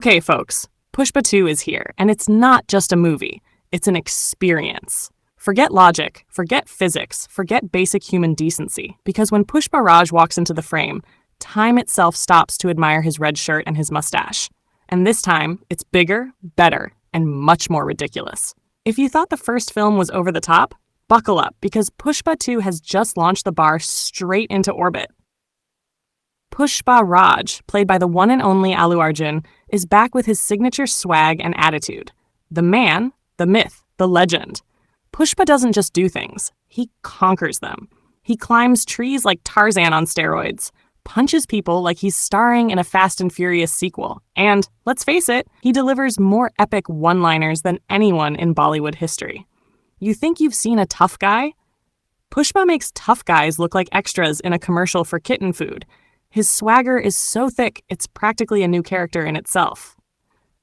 Okay, folks, Pushpa 2 is here, and it's not just a movie, it's an experience. Forget logic, forget physics, forget basic human decency, because when Pushpa Raj walks into the frame, time itself stops to admire his red shirt and his mustache. And this time, it's bigger, better, and much more ridiculous. If you thought the first film was over the top, buckle up, because Pushpa 2 has just launched the bar straight into orbit. Pushpa Raj, played by the one and only Allu Arjun, is back with his signature swag and attitude. The man, the myth, the legend. Pushpa doesn't just do things, he conquers them. He climbs trees like Tarzan on steroids, punches people like he's starring in a Fast and Furious sequel, and, let's face it, he delivers more epic one-liners than anyone in Bollywood history. You think you've seen a tough guy? Pushpa makes tough guys look like extras in a commercial for kitten food. His swagger is so thick, it's practically a new character in itself.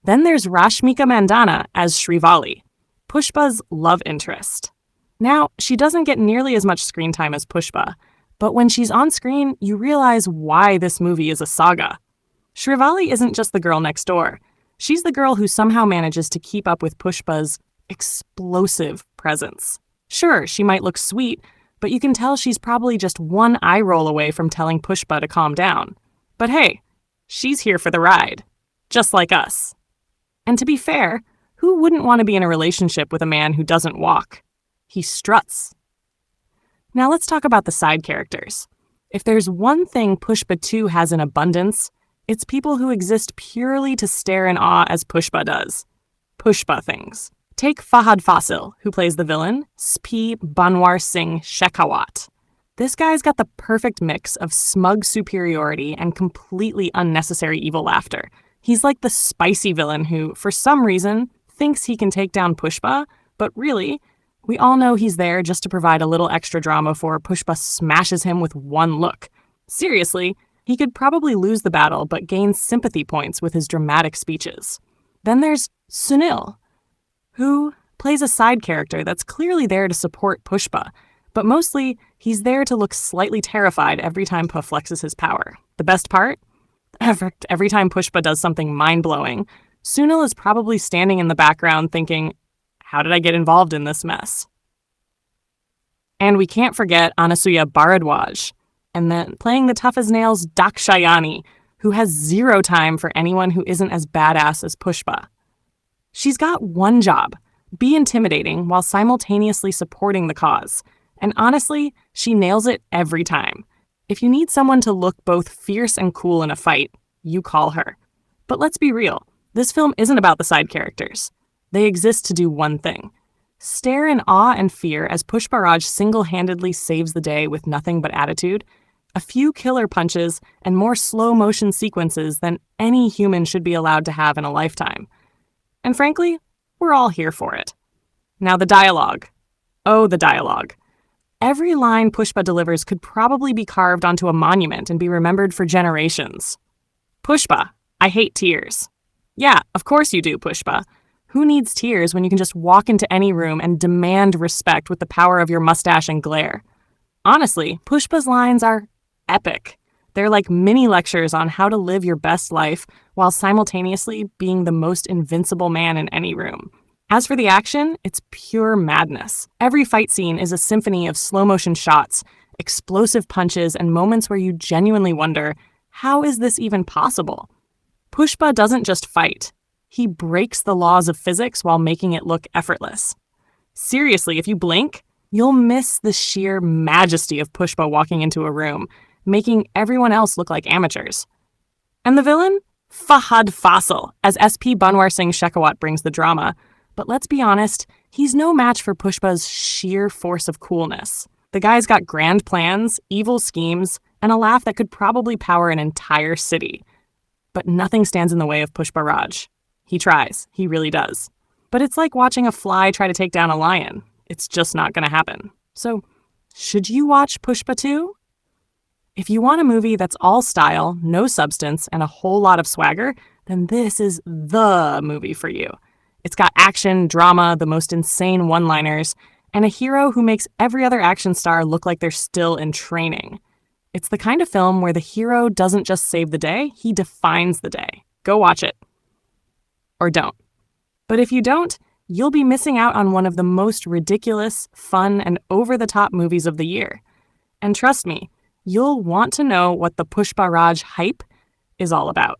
Then there's Rashmika Mandanna as Shrivali, Pushpa's love interest. Now, she doesn't get nearly as much screen time as Pushpa, but when she's on screen, you realize why this movie is a saga. Shrivali isn't just the girl next door. She's the girl who somehow manages to keep up with Pushpa's explosive presence. Sure, she might look sweet, but you can tell she's probably just one eye roll away from telling Pushpa to calm down. But hey, she's here for the ride, just like us. And to be fair, who wouldn't want to be in a relationship with a man who doesn't walk? He struts. Now let's talk about the side characters. If there's one thing Pushpa 2 has in abundance, it's people who exist purely to stare in awe as Pushpa does. Pushpa things. Take Fahad Fasil, who plays the villain, Sp. Banwar Singh Shekhawat. This guy's got the perfect mix of smug superiority and completely unnecessary evil laughter. He's like the spicy villain who, for some reason, thinks he can take down Pushpa, but really, we all know he's there just to provide a little extra drama before Pushpa smashes him with one look. Seriously, he could probably lose the battle but gain sympathy points with his dramatic speeches. Then there's Sunil, who plays a side character that's clearly there to support Pushpa, but mostly he's there to look slightly terrified every time Puff flexes his power. The best part? Every time Pushpa does something mind-blowing, Sunil is probably standing in the background thinking, how did I get involved in this mess? And we can't forget Anasuya Bharadwaj, and then playing the tough-as-nails Dakshayani, who has zero time for anyone who isn't as badass as Pushpa. She's got one job, be intimidating while simultaneously supporting the cause. And honestly, she nails it every time. If you need someone to look both fierce and cool in a fight, you call her. But let's be real, this film isn't about the side characters. They exist to do one thing. Stare in awe and fear as Pushpa Raj single-handedly saves the day with nothing but attitude, a few killer punches, and more slow-motion sequences than any human should be allowed to have in a lifetime. And frankly, we're all here for it. Now the dialogue. Oh, the dialogue. Every line Pushpa delivers could probably be carved onto a monument and be remembered for generations. Pushpa, I hate tears. Yeah, of course you do, Pushpa. Who needs tears when you can just walk into any room and demand respect with the power of your mustache and glare? Honestly, Pushpa's lines are epic. They're like mini lectures on how to live your best life while simultaneously being the most invincible man in any room. As for the action, it's pure madness. Every fight scene is a symphony of slow-motion shots, explosive punches, and moments where you genuinely wonder, how is this even possible? Pushpa doesn't just fight. He breaks the laws of physics while making it look effortless. Seriously, if you blink, you'll miss the sheer majesty of Pushpa walking into a room, making everyone else look like amateurs. And the villain? Fahad Fasil, as SP Banwar Singh Shekhawat brings the drama. But let's be honest, he's no match for Pushpa's sheer force of coolness. The guy's got grand plans, evil schemes, and a laugh that could probably power an entire city. But nothing stands in the way of Pushpa Raj. He tries, he really does. But it's like watching a fly try to take down a lion. It's just not going to happen. So, should you watch Pushpa 2? If you want a movie that's all style, no substance, and a whole lot of swagger, then this is the movie for you. It's got action, drama, the most insane one-liners, and a hero who makes every other action star look like they're still in training. It's the kind of film where the hero doesn't just save the day, he defines the day. Go watch it. or don't. But if you don't, you'll be missing out on one of the most ridiculous, fun, and over-the-top movies of the year. And trust me, you'll want to know what the Pushpa Raj hype is all about.